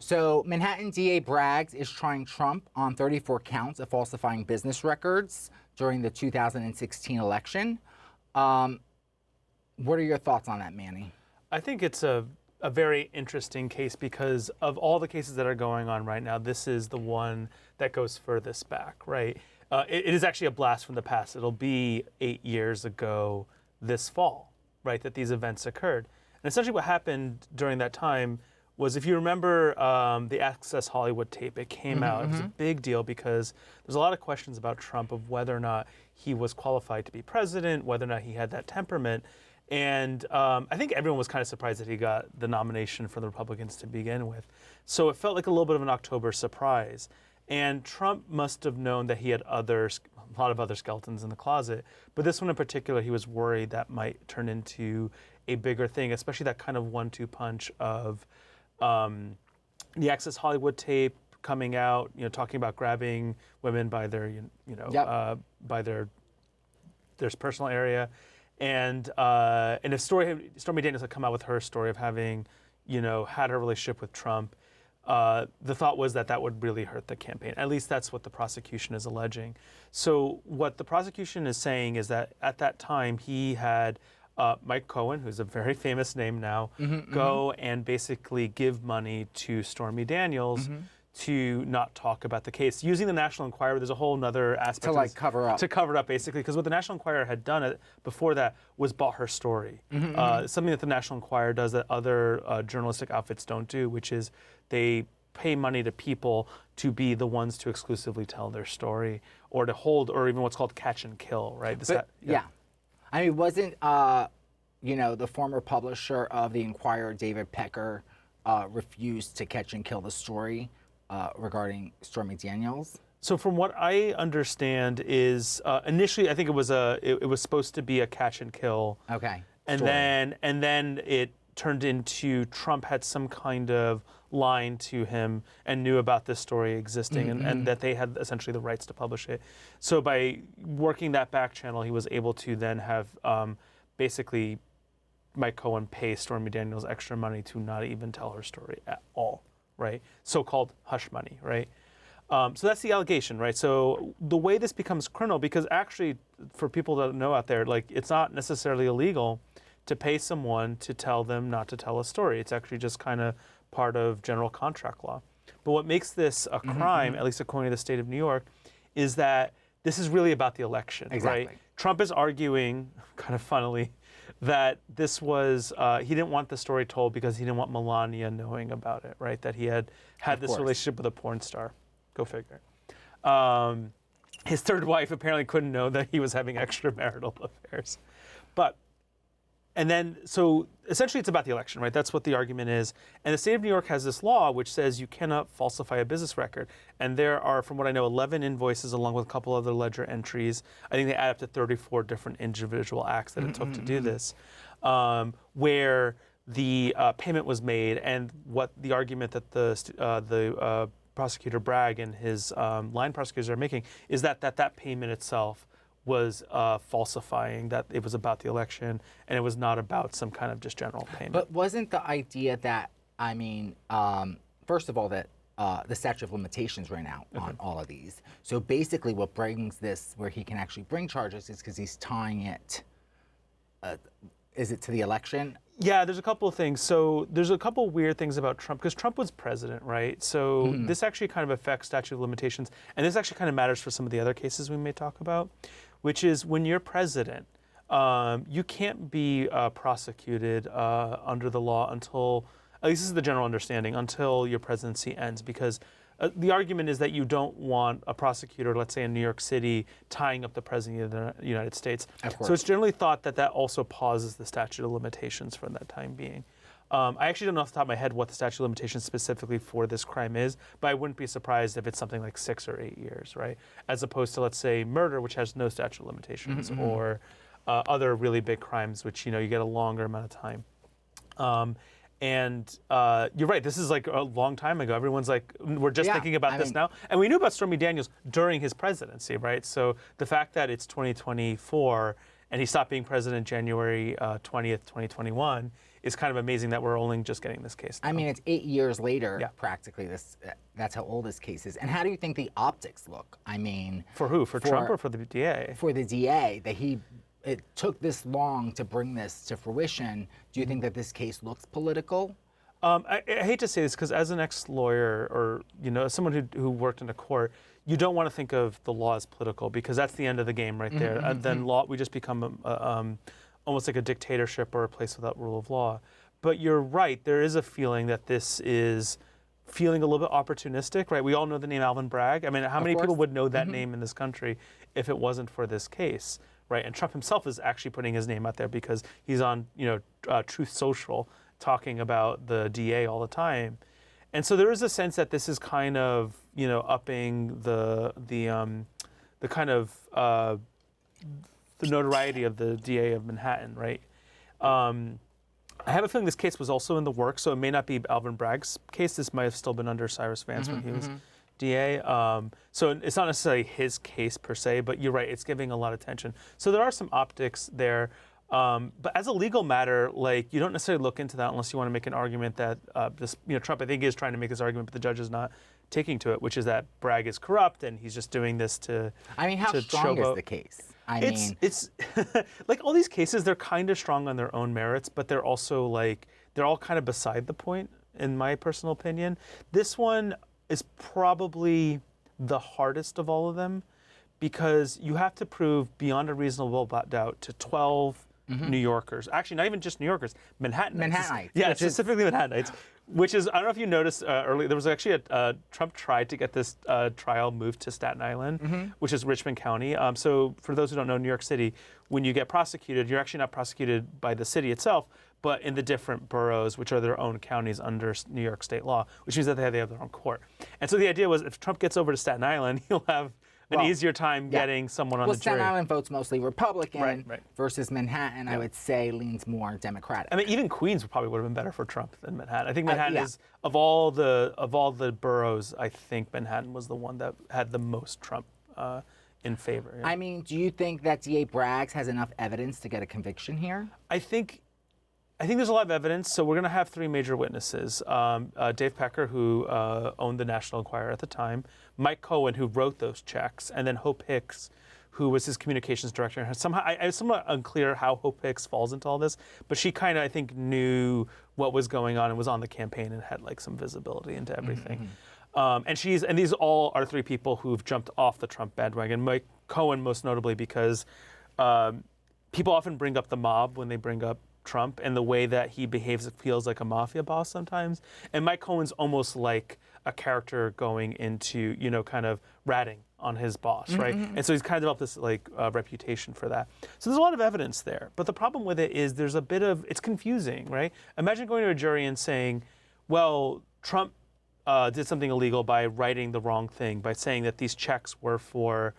So Manhattan DA Braggs is trying Trump on 34 counts of falsifying business records during the 2016 election. What are your thoughts on that, Manny? I think it's a very interesting case because of all the cases that are going on right now, this is the one that goes furthest back, right? It is actually a blast from the past. It'll be 8 years ago this fall, right, that these events occurred. And essentially what happened during that time was, if you remember the Access Hollywood tape, it came out. It was a big deal because there's a lot of questions about Trump of whether or not he was qualified to be president, whether or not he had that temperament. And I think everyone was kind of surprised that he got the nomination for the Republicans to begin with. So it felt like a little bit of an October surprise. And Trump must have known that he had a lot of other skeletons in the closet. But this one in particular, he was worried that might turn into a bigger thing, especially that kind of 1-2 punch of the Access Hollywood tape coming out, talking about grabbing women by their, by their personal area. And if Stormy Daniels had come out with her story of having, had her relationship with Trump, the thought was that would really hurt the campaign. At least that's what the prosecution is alleging. So what the prosecution is saying is that at that time he had Mike Cohen, who's a very famous name now, go and basically give money to Stormy Daniels to not talk about the case. Using the National Enquirer, there's a whole other aspect to cover up. To cover it up, basically, because what the National Enquirer had done before that was bought her story. Something that the National Enquirer does that other journalistic outfits don't do, which is they pay money to people to be the ones to exclusively tell their story, or to hold, or even what's called catch and kill, right? Yeah. I mean, wasn't, the former publisher of the Enquirer, David Pecker, refused to catch and kill the story regarding Stormy Daniels? So from what I understand is initially I think it was supposed to be a catch and kill. Okay. And then it turned into Trump had some kind of line to him and knew about this story existing and that they had essentially the rights to publish it. So by working that back channel, he was able to then have basically Mike Cohen pay Stormy Daniels extra money to not even tell her story at all, right? So-called hush money, right? So that's the allegation, right? So the way this becomes criminal, because actually for people that know out there, like, it's not necessarily illegal to pay someone to tell them not to tell a story. It's actually just kind of part of general contract law. But what makes this a crime, at least according to the state of New York, is that this is really about the election, exactly. Right? Trump is arguing, kind of funnily, that this was, he didn't want the story told because he didn't want Melania knowing about it, right? That he had this relationship with a porn star. Go figure. His third wife apparently couldn't know that he was having extramarital affairs. And then, so essentially it's about the election, right? That's what the argument is. And the state of New York has this law which says you cannot falsify a business record. And there are, from what I know, 11 invoices along with a couple other ledger entries. I think they add up to 34 different individual acts that it took to do this, where the payment was made. And what the argument that the prosecutor Bragg and his line prosecutors are making is that payment itself was falsifying, that it was about the election and it was not about some kind of just general payment. But wasn't the idea that, first of all, that the statute of limitations ran out on all of these. So basically what brings this, where he can actually bring charges, is because he's tying it, is it to the election? Yeah, there's a couple of things. So there's a couple weird things about Trump, because Trump was president, right? So this actually kind of affects statute of limitations. And this actually kind of matters for some of the other cases we may talk about, which is when you're president, you can't be prosecuted under the law until, at least this is the general understanding, until your presidency ends, because the argument is that you don't want a prosecutor, let's say in New York City, tying up the president of the United States. So it's generally thought that also pauses the statute of limitations for that time being. I actually don't know off the top of my head what the statute of limitations specifically for this crime is, but I wouldn't be surprised if it's something like 6 or 8 years, right? As opposed to, let's say, murder, which has no statute of limitations, or other really big crimes, which, you get a longer amount of time. And you're right, this is like a long time ago. Everyone's like, we're just thinking about this now. And we knew about Stormy Daniels during his presidency, right? So the fact that it's 2024 and he stopped being president January 20th, 2021 is kind of amazing that we're only just getting this case now. I mean, it's 8 years later, Yeah. practically. That's how old this case is. And how do you think the optics look? I mean, For who? For Trump or for the DA? for the DA, that it took this long to bring this to fruition. Do you think that this case looks political? I hate to say this because as an ex-lawyer or, as someone who worked in a court, you don't want to think of the law as political because that's the end of the game right there. And then law, we just become almost like a dictatorship or a place without rule of law. But you're right, there is a feeling that this is feeling a little bit opportunistic, right? We all know the name Alvin Bragg. I mean, how many people would know that name in this country if it wasn't for this case, right? And Trump himself is actually putting his name out there because he's on, Truth Social talking about the DA all the time. And so there is a sense that this is kind of, upping the kind of the notoriety of the DA of Manhattan, right? I have a feeling this case was also in the works, so it may not be Alvin Bragg's case. This might have still been under Cyrus Vance when he was DA. So it's not necessarily his case per se, but you're right, it's giving a lot of attention. So there are some optics there. But as a legal matter, you don't necessarily look into that unless you want to make an argument that Trump, I think, is trying to make his argument, but the judge is not taking to it, which is that Bragg is corrupt and he's just doing this to. I mean, how strong is the case? It's like all these cases, they're kind of strong on their own merits, but they're also they're all kind of beside the point, in my personal opinion. This one is probably the hardest of all of them because you have to prove beyond a reasonable doubt to 12 New Yorkers. Actually, not even just New Yorkers, Manhattanites. Yeah, specifically Manhattanites. Which is, I don't know if you noticed earlier, there was actually Trump tried to get this trial moved to Staten Island, which is Richmond County. So for those who don't know, New York City, when you get prosecuted, you're actually not prosecuted by the city itself, but in the different boroughs, which are their own counties under New York state law, which means that they have their own court. And so the idea was if Trump gets over to Staten Island, he'll have an easier time getting someone on the jury. Well, Staten Island votes mostly Republican versus Manhattan, I would say, leans more Democratic. I mean, even Queens probably would have been better for Trump than Manhattan. I think Manhattan is, of all the boroughs, I think Manhattan was the one that had the most Trump in favor. Yeah. I mean, do you think that DA Bragg has enough evidence to get a conviction here? I think there's a lot of evidence. So we're going to have three major witnesses. Dave Pecker, who owned the National Enquirer at the time, Mike Cohen, who wrote those checks, and then Hope Hicks, who was his communications director. Somehow, it's somewhat unclear how Hope Hicks falls into all this, but she kind of, I think, knew what was going on and was on the campaign and had some visibility into everything. And these all are three people who've jumped off the Trump bandwagon. Mike Cohen, most notably, because people often bring up the mob when they bring up Trump, and the way that he behaves, it feels like a mafia boss sometimes. And Mike Cohen's almost like a character going into, kind of ratting on his boss, right? And so he's kind of developed this reputation for that. So there's a lot of evidence there. But the problem with it is there's a bit of, it's confusing, right? Imagine going to a jury and saying, well, Trump did something illegal by writing the wrong thing, by saying that these checks were for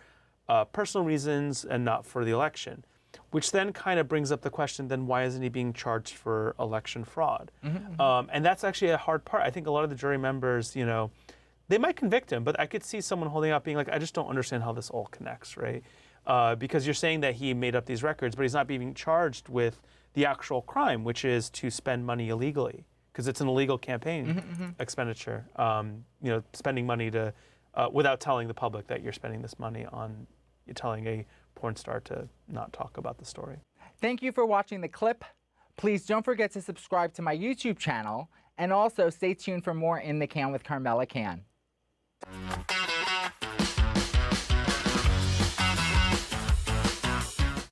personal reasons and not for the election. Which then kind of brings up the question, then why isn't he being charged for election fraud? And that's actually a hard part. I think a lot of the jury members, they might convict him, but I could see someone holding up being like, I just don't understand how this all connects, right? Because you're saying that he made up these records, but he's not being charged with the actual crime, which is to spend money illegally, because it's an illegal campaign expenditure. Spending money to without telling the public that you're spending this money on telling a porn star to not talk about the story. Thank you for watching the clip. Please don't forget to subscribe to my YouTube channel, and also stay tuned for more In the Can with Carmella Cann.